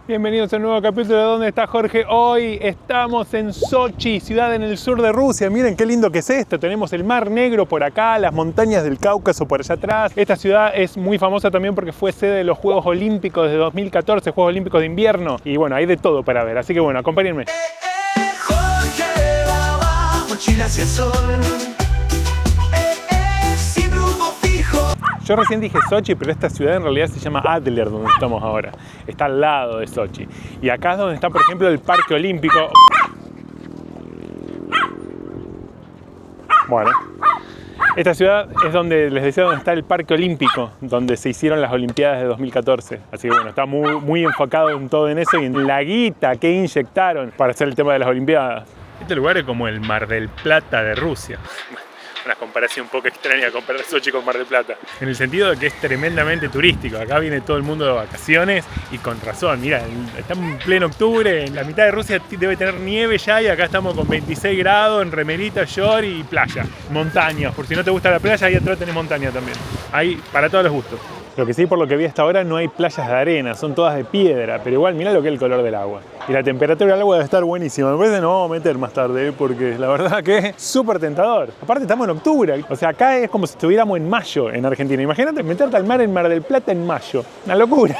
Bienvenidos a un nuevo capítulo de ¿Dónde está Jorge? Hoy estamos en Sochi, ciudad en el sur de Rusia. Miren qué lindo que es esto. Tenemos el Mar Negro por acá, las montañas del Cáucaso por allá atrás. Esta ciudad es muy famosa también porque fue sede de los Juegos Olímpicos de 2014, Juegos Olímpicos de invierno. Y bueno, hay de todo para ver. Así que bueno, acompáñenme. Jorge va, mochila hacia el sol. Sin rumbo fijo. Yo recién dije Sochi, pero esta ciudad en realidad se llama Adler, donde estamos ahora. Está al lado de Sochi. Y acá es donde está, por ejemplo, el Parque Olímpico. Bueno, esta ciudad es donde, les decía, donde está el Parque Olímpico, donde se hicieron las Olimpiadas de 2014. Así que bueno, está muy enfocado en todo en eso y en la guita que inyectaron para hacer el tema de las Olimpiadas. Este lugar es como el Mar del Plata de Rusia. Una comparación un poco extraña comparar Sochi con Mar del Plata, en el sentido de que es tremendamente turístico. Acá viene todo el mundo de vacaciones y con razón. Mira, estamos en pleno octubre, en la mitad de Rusia debe tener nieve ya y acá estamos con 26 grados en remerita, short y playa. Montañas, por si no te gusta la playa, ahí atrás tenés montaña también. Hay para todos los gustos. Lo que sí, por lo que vi hasta ahora, no hay playas de arena, son todas de piedra, pero igual mirá lo que es el color del agua. Y la temperatura del agua debe estar buenísima. Me parece que nos vamos a meter más tarde, porque la verdad que es súper tentador. Aparte estamos en octubre, o sea, acá es como si estuviéramos en mayo en Argentina. Imagínate meterte al mar en Mar del Plata en mayo. Una locura.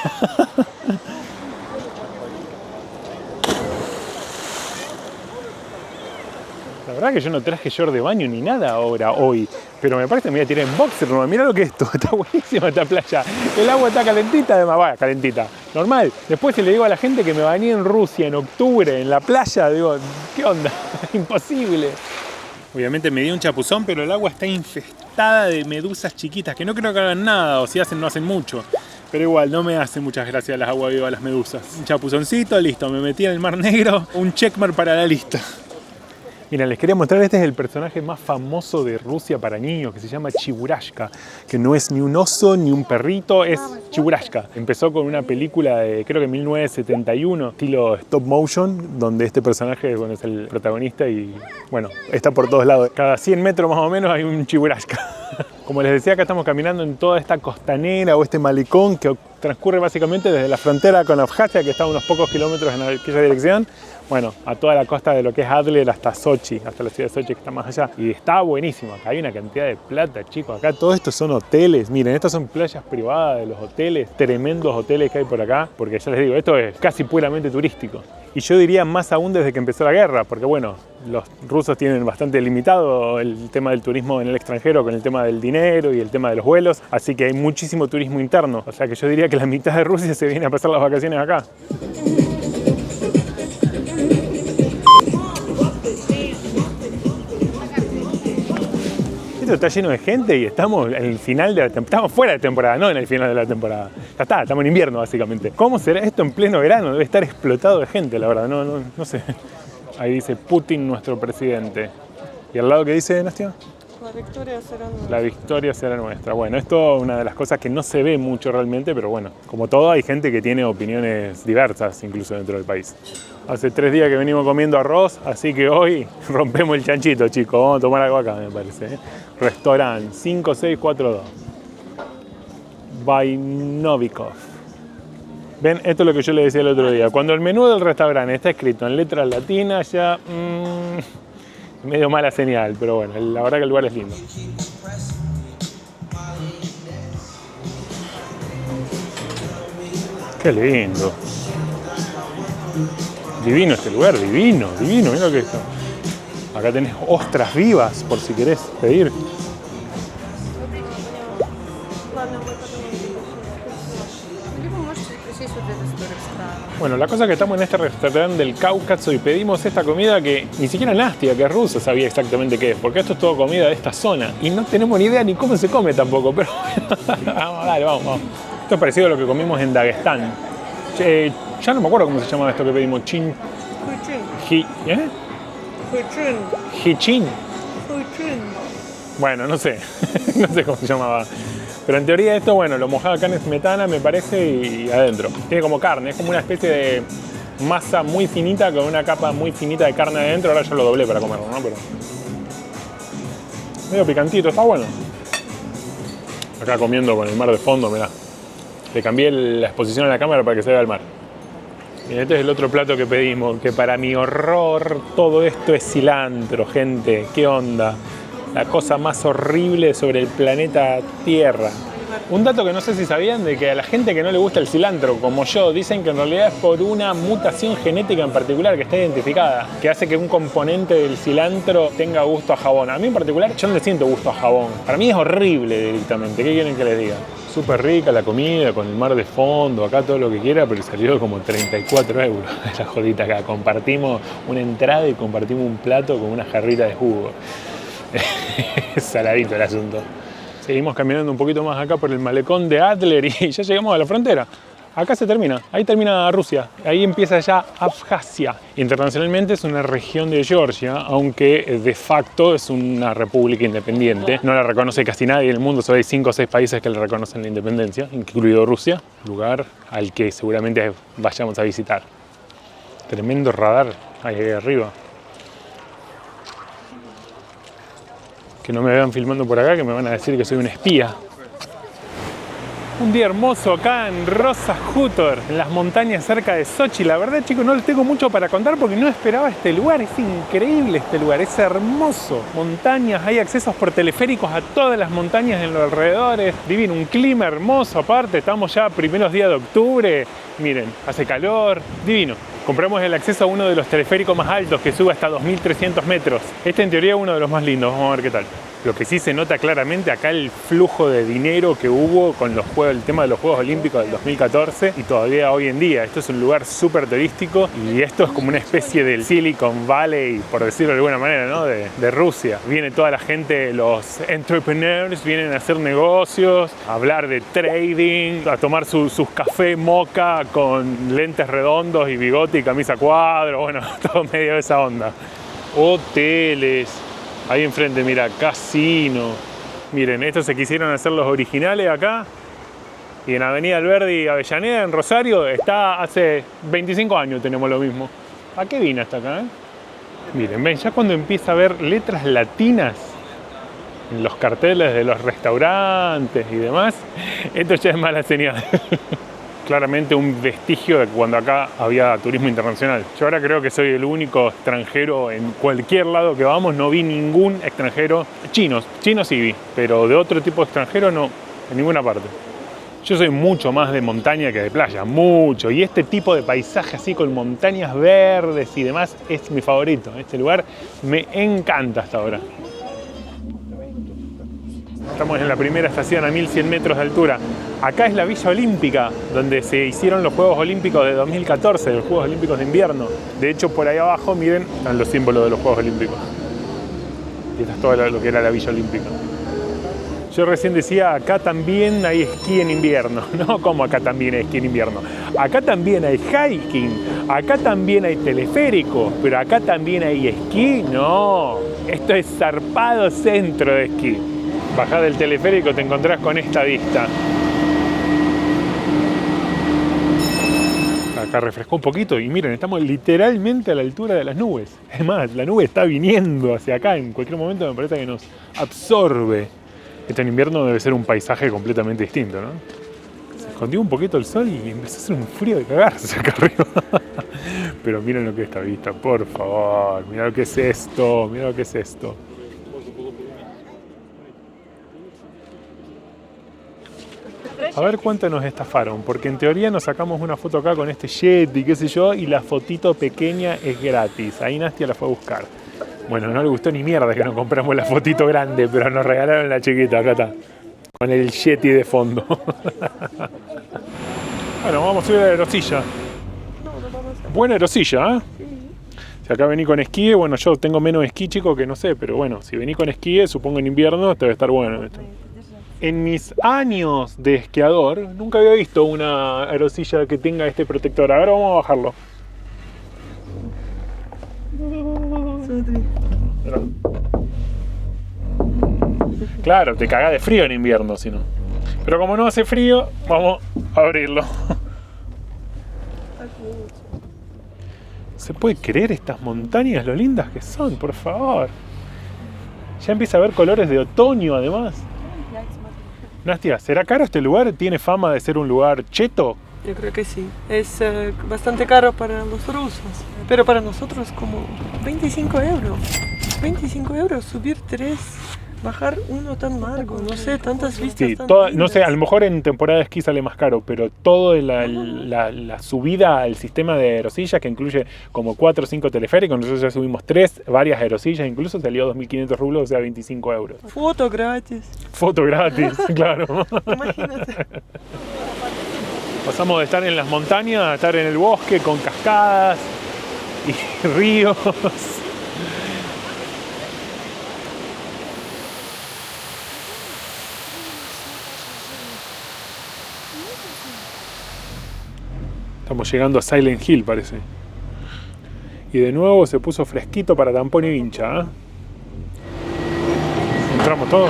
La verdad que yo no traje short de baño ni nada ahora, hoy. Pero me parece que me voy a tirar en boxer nomás. Mirá lo que es esto, está buenísima esta playa. El agua está calentita, además, vaya, calentita. Normal. Después si le digo a la gente que me bañé en Rusia en octubre, en la playa, digo, ¿qué onda? Imposible. Obviamente me di un chapuzón, pero el agua está infestada de medusas chiquitas, que no creo que hagan nada, o si hacen, no hacen mucho. Pero igual, no me hace muchas gracias las aguas vivas, las medusas. Un chapuzoncito, listo, me metí en el Mar Negro, un checkmark para la lista. Mira, les quería mostrar, este es el personaje más famoso de Rusia para niños, que se llama Chiburashka, que no es ni un oso ni un perrito, es Chiburashka. Empezó con una película de, creo que 1971, estilo stop motion, donde este personaje, bueno, es el protagonista y, bueno, está por todos lados. Cada 100 metros más o menos hay un Chiburashka. Como les decía, acá estamos caminando en toda esta costanera o este malecón que transcurre básicamente desde la frontera con Abjasia, que está a unos pocos kilómetros en aquella dirección, bueno, a toda la costa de lo que es Adler hasta Sochi, hasta la ciudad de Sochi que está más allá. Y está buenísimo, acá hay una cantidad de plata, chicos. Acá todo esto son hoteles, miren, estas son playas privadas de los hoteles, tremendos hoteles que hay por acá, porque ya les digo, esto es casi puramente turístico. Y yo diría más aún desde que empezó la guerra, porque bueno, los rusos tienen bastante limitado el tema del turismo en el extranjero con el tema del dinero y el tema de los vuelos, así que hay muchísimo turismo interno. O sea que yo diría que la mitad de Rusia se viene a pasar las vacaciones acá. Esto está lleno de gente y estamos en el final de la temporada. Estamos fuera de temporada, no en el final de la temporada. Ya está, estamos en invierno básicamente. ¿Cómo será esto en pleno verano? Debe estar explotado de gente, la verdad. No sé. Ahí dice Putin, nuestro presidente. ¿Y al lado qué dice, Nastia? La victoria será nuestra. La victoria será nuestra. Bueno, esto es una de las cosas que no se ve mucho realmente, pero bueno, como todo hay gente que tiene opiniones diversas incluso dentro del país. Hace 3 días que venimos comiendo arroz, así que hoy rompemos el chanchito, chicos. Vamos a tomar algo acá, me parece, ¿eh? Restaurante 5642. By Novikov. Ven, esto es lo que yo le decía el otro día. Cuando el menú del restaurante está escrito en letras latinas, ya medio mala señal, pero bueno, la verdad que el lugar es lindo. Qué lindo. Divino este lugar, divino, divino, mira lo que es esto. Acá tenés ostras vivas por si querés pedir. Bueno, la cosa es que estamos en este restaurante del Cáucaso y pedimos esta comida que ni siquiera Nastia, que es rusa, sabía exactamente qué es, porque esto es todo comida de esta zona y no tenemos ni idea ni cómo se come tampoco, pero vamos, dale, vamos. Esto es parecido a lo que comimos en Dagestán. Ya no me acuerdo cómo se llama esto que pedimos. Hichin. Bueno, no sé, no sé cómo se llamaba. Pero en teoría esto, bueno, lo mojaba acá en smetana, me parece, y adentro. Tiene como carne, es como una especie de masa muy finita con una capa muy finita de carne adentro. Ahora ya lo doblé para comerlo, ¿no? Pero medio picantito, está bueno. Acá comiendo con el mar de fondo, mirá. Le cambié la exposición a la cámara para que se vea el mar. Y este es el otro plato que pedimos, que para mi horror todo esto es cilantro, gente. ¿Qué onda? La cosa más horrible sobre el planeta Tierra. Un dato que no sé si sabían, de que a la gente que no le gusta el cilantro, como yo, dicen que en realidad es por una mutación genética en particular que está identificada, que hace que un componente del cilantro tenga gusto a jabón. A mí en particular yo no le siento gusto a jabón. Para mí es horrible directamente. ¿Qué quieren que les diga? Súper rica la comida, con el mar de fondo, acá todo lo que quiera, pero salió como 34 euros esa jodita acá. Compartimos una entrada y compartimos un plato con una jarrita de jugo. Saladito el asunto. Seguimos caminando un poquito más acá por el malecón de Adler y ya llegamos a la frontera. Acá se termina, ahí termina Rusia, ahí empieza ya Abjasia. Internacionalmente es una región de Georgia, aunque de facto es una república independiente. No la reconoce casi nadie en el mundo, solo hay 5 o 6 países que le reconocen la independencia, incluido Rusia, lugar al que seguramente vayamos a visitar. Tremendo radar ahí arriba. Que no me vean filmando por acá, que me van a decir que soy un espía. Un día hermoso acá en Rosa Hutor, en las montañas cerca de Sochi. La verdad, chicos, no les tengo mucho para contar porque no esperaba este lugar. Es increíble este lugar, es hermoso. Montañas, hay accesos por teleféricos a todas las montañas en los alrededores. Divino, un clima hermoso aparte. Estamos ya primeros días de octubre. Miren, hace calor, divino. Compramos el acceso a uno de los teleféricos más altos que sube hasta 2.300 metros. Este en teoría es uno de los más lindos, vamos a ver qué tal. Lo que sí se nota claramente acá el flujo de dinero que hubo con los juegos, el tema de los Juegos Olímpicos del 2014 y todavía hoy en día. Esto es un lugar súper turístico y esto es como una especie del Silicon Valley, por decirlo de alguna manera, ¿no? de Rusia. Viene toda la gente, los entrepreneurs, vienen a hacer negocios, a hablar de trading, a tomar sus café mocha con lentes redondos y bigote y camisa cuadro, bueno, todo medio de esa onda. Hoteles. Ahí enfrente, mira, casino. Miren, estos se quisieron hacer los originales acá. Y en Avenida Alberdi y Avellaneda, en Rosario, está hace 25 años tenemos lo mismo. ¿A qué vine hasta acá, Miren, ven, ya cuando empieza a ver letras latinas en los carteles de los restaurantes y demás, esto ya es mala señal. Claramente un vestigio de cuando acá había turismo internacional. Yo ahora creo que soy el único extranjero en cualquier lado que vamos. No vi ningún extranjero. Chinos sí vi, pero de otro tipo de extranjero no, en ninguna parte. Yo soy mucho más de montaña que de playa, mucho. Y este tipo de paisaje así con montañas verdes y demás es mi favorito. Este lugar me encanta hasta ahora. Estamos en la primera estación a 1100 metros de altura. Acá es la Villa Olímpica, donde se hicieron los Juegos Olímpicos de 2014, los Juegos Olímpicos de invierno. De hecho, por ahí abajo, miren, están los símbolos de los Juegos Olímpicos. Y esta es todo lo que era la Villa Olímpica. Yo recién decía, acá también hay esquí en invierno. No, como acá también hay esquí en invierno. Acá también hay hiking, acá también hay teleférico, pero acá también hay esquí. No, esto es zarpado centro de esquí. Bajás del teleférico, te encontrás con esta vista. Acá refrescó un poquito y miren, estamos literalmente a la altura de las nubes. Es más, la nube está viniendo hacia acá. En cualquier momento me parece que nos absorbe. Esto en invierno debe ser un paisaje completamente distinto, ¿no? Se escondió un poquito el sol y empezó a hacer un frío de cagarse acá arriba. Pero miren lo que es esta vista, por favor. Mirá lo que es esto, mirá lo que es esto. A ver cuánto nos estafaron, porque en teoría nos sacamos una foto acá con este Yeti, qué sé yo, y la fotito pequeña es gratis. Ahí Nastia la fue a buscar. Bueno, no le gustó ni mierda que nos compramos la fotito grande, pero nos regalaron la chiquita, acá está, con el Yeti de fondo. Bueno, vamos a subir a la aerosilla. Buena aerosilla, ¿eh? Si acá vení con esquí, bueno, yo tengo menos esquí, chico, que no sé, pero bueno, si vení con esquí, supongo en invierno, te debe estar bueno esto. En mis años de esquiador, nunca había visto una aerosilla que tenga este protector. Ahora vamos a bajarlo. Claro, te cagás de frío en invierno, si no. Pero como no hace frío, vamos a abrirlo. ¿Se puede creer estas montañas, lo lindas que son, por favor? Ya empieza a haber colores de otoño, además. Nastia, ¿será caro este lugar? ¿Tiene fama de ser un lugar cheto? Yo creo que sí. Es bastante caro para los rusos, pero para nosotros como 25 euros. 25 euros, subir 3, bajar uno tan largo, no sé, tantas vistas Sí, tan no sé, a lindas. lo mejor en temporada de esquí sale más caro, pero toda la subida al sistema de aerosillas, que incluye como 4 o 5 teleféricos, nosotros ya subimos 3, varias aerosillas, incluso salió 2.500 rublos, o sea, 25 euros. Foto gratis, Foto gratis, claro. imagínate. Pasamos de estar en las montañas a estar en el bosque con cascadas y ríos. Estamos llegando a Silent Hill, parece. Y de nuevo se puso fresquito para tampón y vincha, ¿eh? ¿Entramos todos?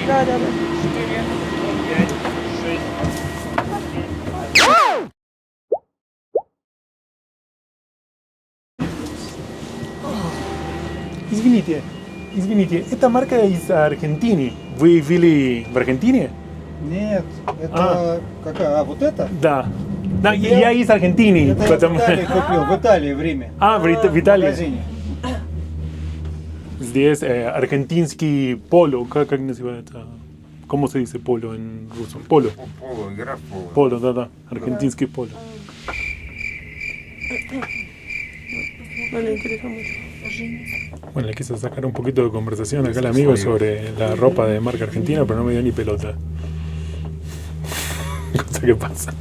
Да, да, да. Извините, эта марка из Аргентины. Вы были в Аргентине? Нет, это какая? А, вот это? Да. Да, я из Аргентины. Это я в Италии купил, в Италии в Риме. В В Италии. магазине. Здесь аргентинский поло. Как называется? ¿Cómo se dice polo en ruso? Polo. Поло, игра в поло. Polo, да. Аргентинский поло. No le interesa mucho. Bueno, le quise sacar un poquito de conversación acá al amigo sobre la ropa de marca argentina, pero no me dio ni pelota. Cosa que pasa.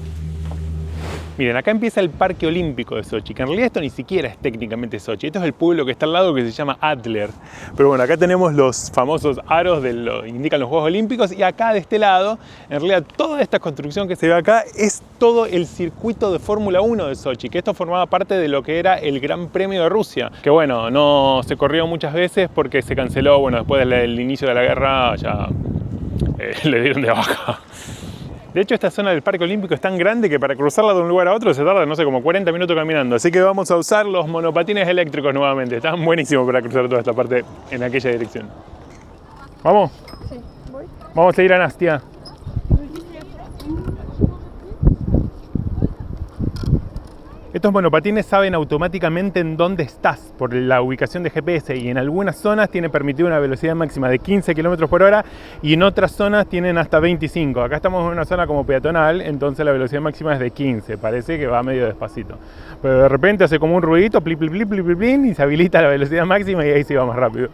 Miren, acá empieza el Parque Olímpico de Sochi, que en realidad esto ni siquiera es técnicamente Sochi. Esto es el pueblo que está al lado que se llama Adler. Pero bueno, acá tenemos los famosos aros que indican los Juegos Olímpicos, y acá de este lado, en realidad toda esta construcción que se ve acá es todo el circuito de Fórmula 1 de Sochi, que esto formaba parte de lo que era el Gran Premio de Rusia, que bueno, no se corrió muchas veces porque se canceló, bueno, después del inicio de la guerra ya le dieron de baja. De hecho, esta zona del Parque Olímpico es tan grande que para cruzarla de un lugar a otro se tarda, no sé, como 40 minutos caminando. Así que vamos a usar los monopatines eléctricos nuevamente. Están buenísimos para cruzar toda esta parte en aquella dirección. ¿Vamos? Sí, voy. Vamos a ir a Nastia. Estos monopatines saben automáticamente en dónde estás por la ubicación de GPS, y en algunas zonas tiene permitido una velocidad máxima de 15 km por hora y en otras zonas tienen hasta 25. Acá estamos en una zona como peatonal, entonces la velocidad máxima es de 15. Parece que va medio despacito. Pero de repente hace como un ruidito, plip, plip, plip, plip, plip, plip, y se habilita la velocidad máxima y ahí sí va más rápido.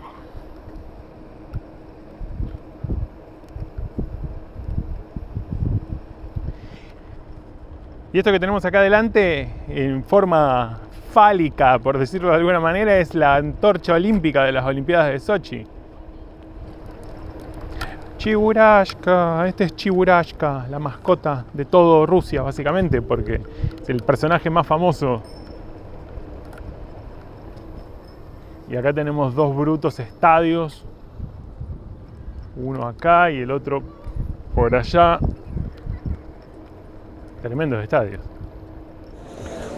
Y esto que tenemos acá adelante, en forma fálica, por decirlo de alguna manera, es la antorcha olímpica de las Olimpiadas de Sochi. Chiburashka, este es Chiburashka, la mascota de todo Rusia, básicamente, porque es el personaje más famoso. Y acá tenemos dos brutos estadios, uno acá y el otro por allá. Tremendos estadios.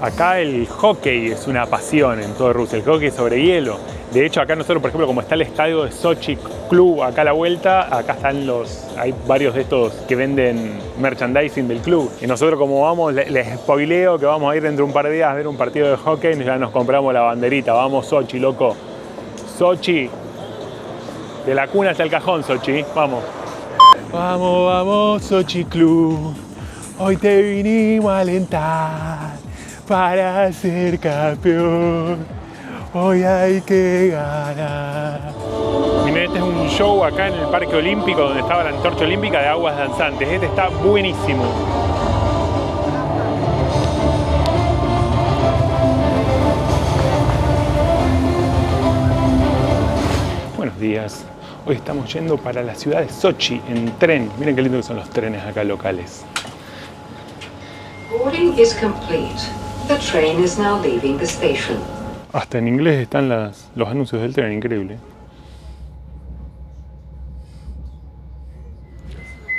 Acá el hockey es una pasión en toda Rusia, el hockey sobre hielo. De hecho, acá nosotros, por ejemplo, como está el estadio de Sochi Club acá a la vuelta, acá están hay varios de estos que venden merchandising del club. Y nosotros, como vamos, les spoileo que vamos a ir dentro de un par de días a ver un partido de hockey y ya nos compramos la banderita. Vamos Sochi, loco. Sochi. De la cuna hasta el cajón, Sochi. Vamos. Vamos, vamos, Sochi Club. Hoy te vinimos a alentar para ser campeón. Hoy hay que ganar. Miren, este es un show acá en el Parque Olímpico donde estaba la antorcha olímpica de aguas danzantes. Este está buenísimo. Buenos días. Hoy estamos yendo para la ciudad de Sochi en tren. Miren qué lindo que son los trenes acá locales. Boarding is complete. The train is now leaving the station. Hasta en inglés están los anuncios del tren, increíble.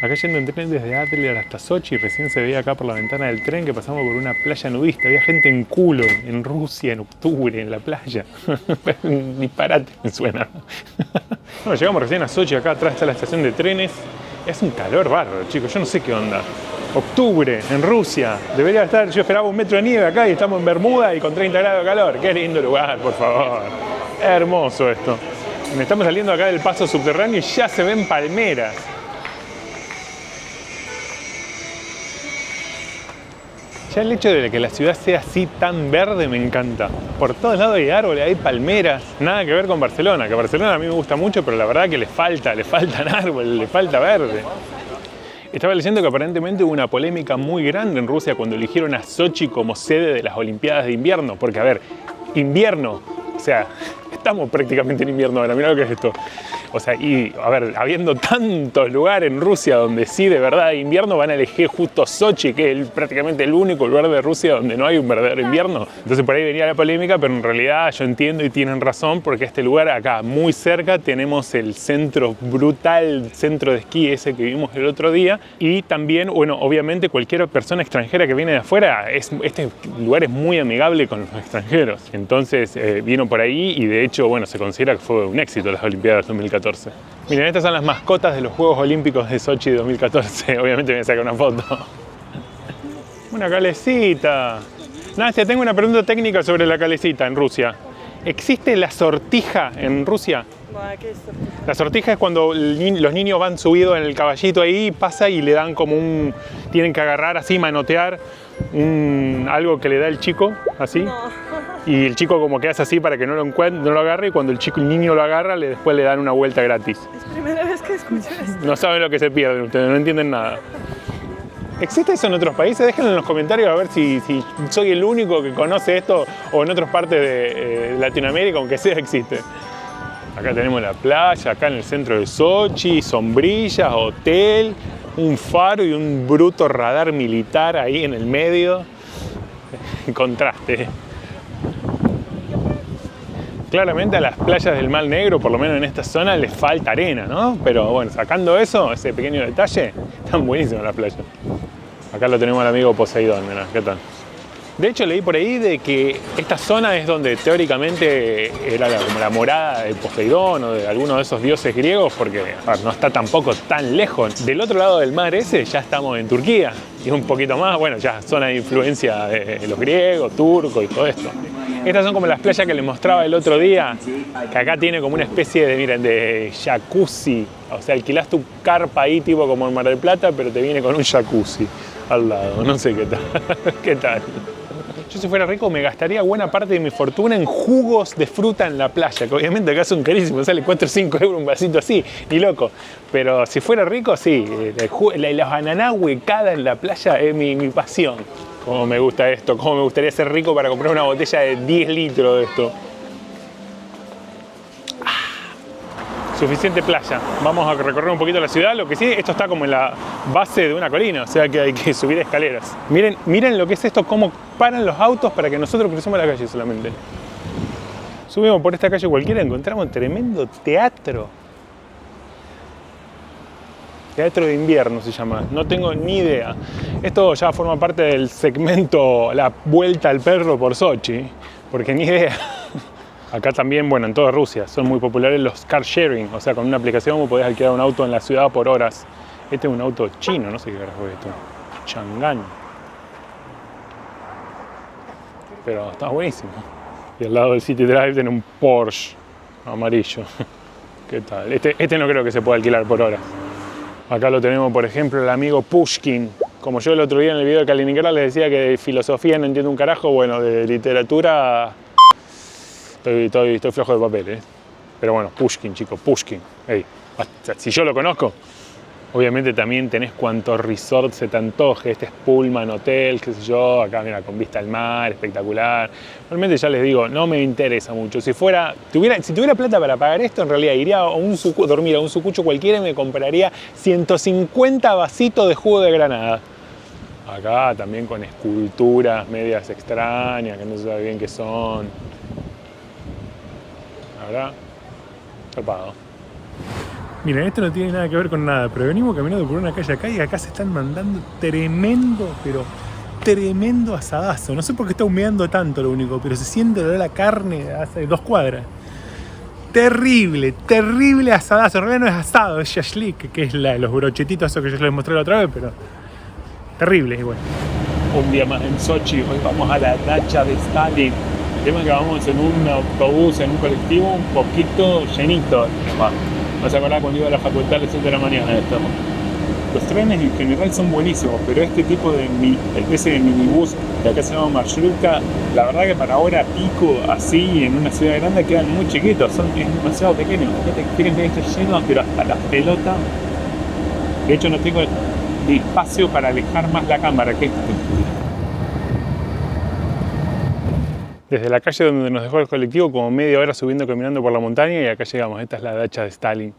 Acá yendo en tren desde Adler hasta Sochi, recién se veía acá por la ventana del tren que pasamos por una playa nudista. Había gente en culo en Rusia en octubre en la playa. Un disparate me suena. Bueno, llegamos recién a Sochi, acá atrás está la estación de trenes. Es un calor bárbaro, chicos, yo no sé qué onda. Octubre, en Rusia. Debería estar, yo esperaba 1 metro de nieve acá y estamos en Bermuda y con 30 grados de calor. Qué lindo lugar, por favor. Hermoso esto. Estamos saliendo acá del paso subterráneo y ya se ven palmeras. Ya el hecho de que la ciudad sea así tan verde me encanta. Por todos lados hay árboles, hay palmeras. Nada que ver con Barcelona, que Barcelona a mí me gusta mucho, pero la verdad que le faltan árboles, le falta verde. Estaba leyendo que aparentemente hubo una polémica muy grande en Rusia cuando eligieron a Sochi como sede de las Olimpiadas de invierno. Porque, a ver, invierno, o sea, estamos prácticamente en invierno ahora, mirá lo que es esto. O sea, y a ver, habiendo tantos lugares en Rusia donde sí de verdad hay invierno, van a elegir justo Sochi, que es prácticamente el único lugar de Rusia donde no hay un verdadero invierno. Entonces por ahí venía la polémica, pero en realidad yo entiendo y tienen razón, porque este lugar acá, muy cerca, tenemos el centro brutal, centro de esquí ese que vimos el otro día, y también, bueno, obviamente cualquier persona extranjera que viene de afuera, este lugar es muy amigable con los extranjeros. Entonces vino por ahí y de hecho, bueno, se considera que fue un éxito las Olimpiadas 2014. Miren, estas son las mascotas de los Juegos Olímpicos de Sochi 2014. Obviamente me voy a sacar una foto. Una calecita. Nastia, tengo una pregunta técnica sobre la calecita en Rusia. ¿Existe la sortija en Rusia? ¿Qué es sortija? La sortija es cuando los niños van subidos en el caballito ahí, pasa y le dan como un... Tienen que agarrar así, manotear algo que le da el chico, así. No. Y el chico como que hace así para que no lo agarre, y cuando el niño lo agarra, después le dan una vuelta gratis. Es la primera vez que escucho esto. No saben lo que se pierden ustedes, no entienden nada. ¿Existe eso en otros países? Déjenlo en los comentarios a ver si soy el único que conoce esto o en otras partes de Latinoamérica, aunque sea existe. Acá tenemos la playa, acá en el centro de Sochi, sombrillas, hotel, un faro y un bruto radar militar ahí en el medio. Contraste. Claramente a las playas del Mar Negro, por lo menos en esta zona, les falta arena, ¿no? Pero bueno, sacando eso, ese pequeño detalle, están buenísimas las playas. Acá lo tenemos al amigo Poseidón, mirá, ¿qué tal? De hecho, leí por ahí de que esta zona es donde teóricamente era como la morada de Poseidón o de alguno de esos dioses griegos, porque no está tampoco tan lejos. Del otro lado del mar ese ya estamos en Turquía, y un poquito más, bueno, ya zona de influencia de los griegos, turcos y todo esto. Estas son como las playas que les mostraba el otro día, que acá tiene como una especie de, miren, de jacuzzi. O sea, alquilás tu carpa ahí tipo como en Mar del Plata, pero te viene con un jacuzzi al lado, no sé qué tal. ¿Qué tal? Yo si fuera rico me gastaría buena parte de mi fortuna en jugos de fruta en la playa, que obviamente acá son carísimos, sale 4 o 5 euros un vasito así, ni loco. Pero si fuera rico, sí, las ananá huecadas en la playa es mi pasión. Cómo me gusta esto, cómo me gustaría ser rico para comprar una botella de 10 litros de esto. Suficiente playa. Vamos a recorrer un poquito la ciudad. Lo que sí, esto está como en la base de una colina, o sea que hay que subir escaleras. Miren lo que es esto, cómo paran los autos para que nosotros crucemos la calle solamente. Subimos por esta calle cualquiera, encontramos tremendo teatro. Teatro de invierno se llama, no tengo ni idea. Esto ya forma parte del segmento La Vuelta al Perro por Sochi, porque ni idea. Acá también, bueno, en toda Rusia son muy populares los car sharing, o sea, con una aplicación vos podés alquilar un auto en la ciudad por horas. Este es un auto chino, no sé qué carajo es esto. Chang'an. Pero está buenísimo. Y al lado del City Drive tiene un Porsche amarillo. ¿Qué tal? Este no creo que se pueda alquilar por horas. Acá lo tenemos, por ejemplo, el amigo Pushkin. Como yo el otro día en el video de Kaliningrad les decía que de filosofía no entiendo un carajo, bueno, de literatura estoy flojo de papel, ¿eh? Pero bueno, Pushkin, chicos, Pushkin. Hey, si yo lo conozco, obviamente también tenés cuantos resorts se te antoje. Este es Pullman Hotel, qué sé yo, acá mira, con vista al mar, espectacular. Realmente ya les digo, no me interesa mucho. Si tuviera plata para pagar esto, en realidad iría a dormir a un sucucho cualquiera y me compraría 150 vasitos de jugo de granada. Acá también con esculturas medias extrañas, que no se sabe bien qué son. Ahora, tapado. Miren, esto no tiene nada que ver con nada, pero venimos caminando por una calle acá y acá se están mandando tremendo, pero tremendo asadazo. No sé por qué está humeando tanto lo único, pero se siente el olor a la carne hace 2 cuadras. Terrible, terrible asadazo. En realidad no es asado, es shashlik, que es los brochetitos esos que yo les mostré la otra vez, pero Terrible igual. Un día más en Sochi, hoy vamos a la dacha de Stalin. El tema es que vamos en un autobús, en un colectivo un poquito llenito. ¿Vas a acordar cuando iba a la facultad a las 7 de la mañana? Los trenes en general son buenísimos, pero este tipo de especie de minibús que acá se llama Marshrutka, la verdad que para ahora pico así en una ciudad grande quedan muy chiquitos, es demasiado pequeños. Fíjense, esto es lleno, pero hasta las pelotas. De hecho no tengo espacio para alejar más la cámara que esto. Desde la calle donde nos dejó el colectivo, como media hora subiendo, caminando por la montaña, y acá llegamos. Esta es la dacha de Stalin.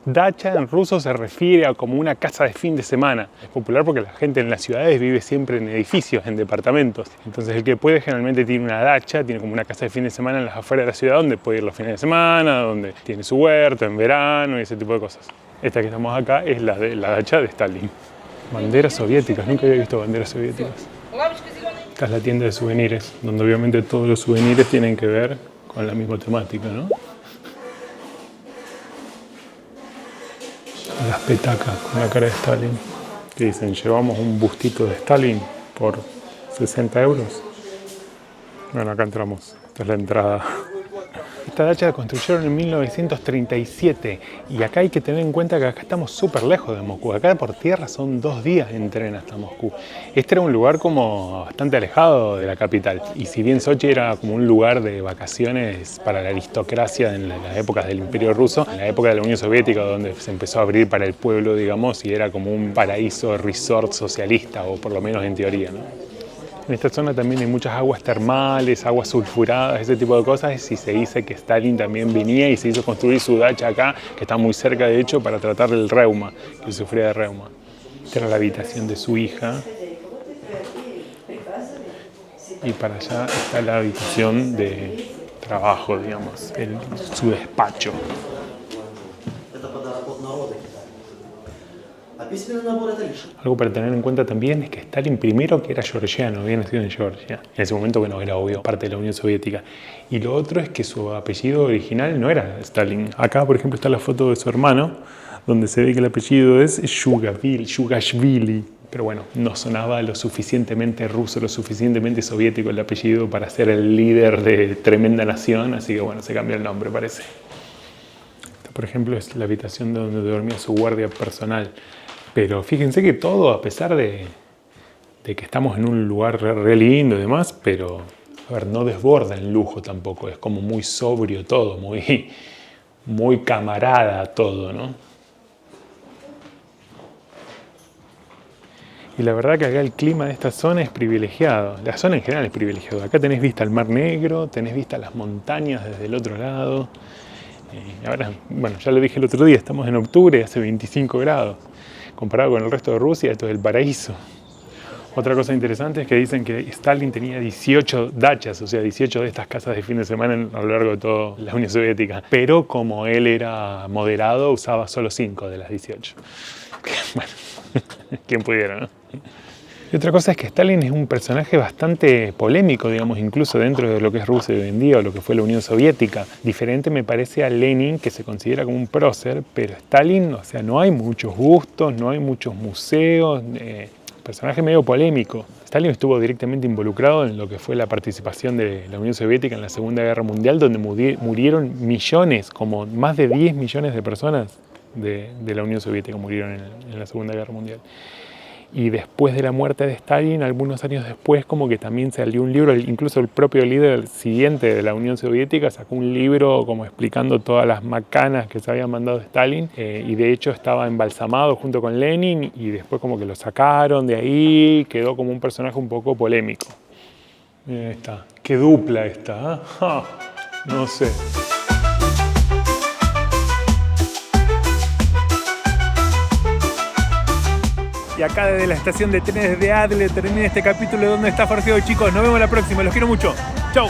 Dacha en ruso se refiere a como una casa de fin de semana. Es popular porque la gente en las ciudades vive siempre en edificios, en departamentos. Entonces el que puede generalmente tiene una dacha, tiene como una casa de fin de semana en las afueras de la ciudad donde puede ir los fines de semana, donde tiene su huerto en verano y ese tipo de cosas. Esta que estamos acá es la dacha de Stalin. Banderas soviéticas, nunca había visto banderas soviéticas. Esta es la tienda de souvenirs, donde obviamente todos los souvenirs tienen que ver con la misma temática, ¿no? Las petacas con la cara de Stalin, que dicen, llevamos un bustito de Stalin por 60 euros. Bueno, acá entramos, esta es la entrada. Esta dacha la construyeron en 1937 y acá hay que tener en cuenta que acá estamos súper lejos de Moscú. Acá por tierra son 2 días en tren hasta Moscú. Este era un lugar como bastante alejado de la capital. Y si bien Sochi era como un lugar de vacaciones para la aristocracia en las épocas del Imperio Ruso, en la época de la Unión Soviética, donde se empezó a abrir para el pueblo, digamos, y era como un paraíso resort socialista, o por lo menos en teoría, ¿no? En esta zona también hay muchas aguas termales, aguas sulfuradas, ese tipo de cosas, y se dice que Stalin también venía y se hizo construir su dacha acá, que está muy cerca de hecho, para tratar el reuma, que sufría de reuma. Esta era la habitación de su hija. Y para allá está la habitación de trabajo, digamos, su despacho. Algo para tener en cuenta también es que Stalin, primero, que era georgiano, había nacido en Georgia, en ese momento que no era obvio, parte de la Unión Soviética. Y lo otro es que su apellido original no era Stalin. Acá, por ejemplo, está la foto de su hermano, donde se ve que el apellido es Shugashvili. Pero bueno, no sonaba lo suficientemente ruso, lo suficientemente soviético el apellido para ser el líder de tremenda nación, así que bueno, se cambió el nombre, parece. Esta, por ejemplo, es la habitación donde dormía su guardia personal. Pero fíjense que todo, a pesar de que estamos en un lugar re lindo y demás, pero a ver, no desborda en lujo tampoco, es como muy sobrio todo, muy camarada todo, ¿no? Y la verdad que acá el clima de esta zona es privilegiado, la zona en general es privilegiada. Acá tenés vista al Mar Negro, tenés vista a las montañas desde el otro lado. Ahora, bueno, ya lo dije el otro día, estamos en octubre, hace 25 grados. Comparado con el resto de Rusia, esto es el paraíso. Otra cosa interesante es que dicen que Stalin tenía 18 dachas, o sea, 18 de estas casas de fin de semana a lo largo de toda la Unión Soviética. Pero como él era moderado, usaba solo 5 de las 18. Bueno, quien pudiera, ¿no? Y otra cosa es que Stalin es un personaje bastante polémico, digamos, incluso dentro de lo que es Rusia hoy en día o lo que fue la Unión Soviética. Diferente me parece a Lenin, que se considera como un prócer, pero Stalin, o sea, no hay muchos bustos, no hay muchos museos, personaje medio polémico. Stalin estuvo directamente involucrado en lo que fue la participación de la Unión Soviética en la Segunda Guerra Mundial, donde murieron millones, como más de 10 millones de personas de la Unión Soviética murieron en la Segunda Guerra Mundial. Y después de la muerte de Stalin, algunos años después, como que también salió un libro, incluso el propio líder siguiente de la Unión Soviética sacó un libro como explicando todas las macanas que se habían mandado Stalin, y de hecho estaba embalsamado junto con Lenin, y después como que lo sacaron de ahí, quedó como un personaje un poco polémico. Ahí está, qué dupla esta, ¿eh? ¡Ja! No sé. Y acá desde la estación de trenes de Adler termina este capítulo de ¿Dónde está Forgeo, chicos? Nos vemos la próxima, los quiero mucho. ¡Chau!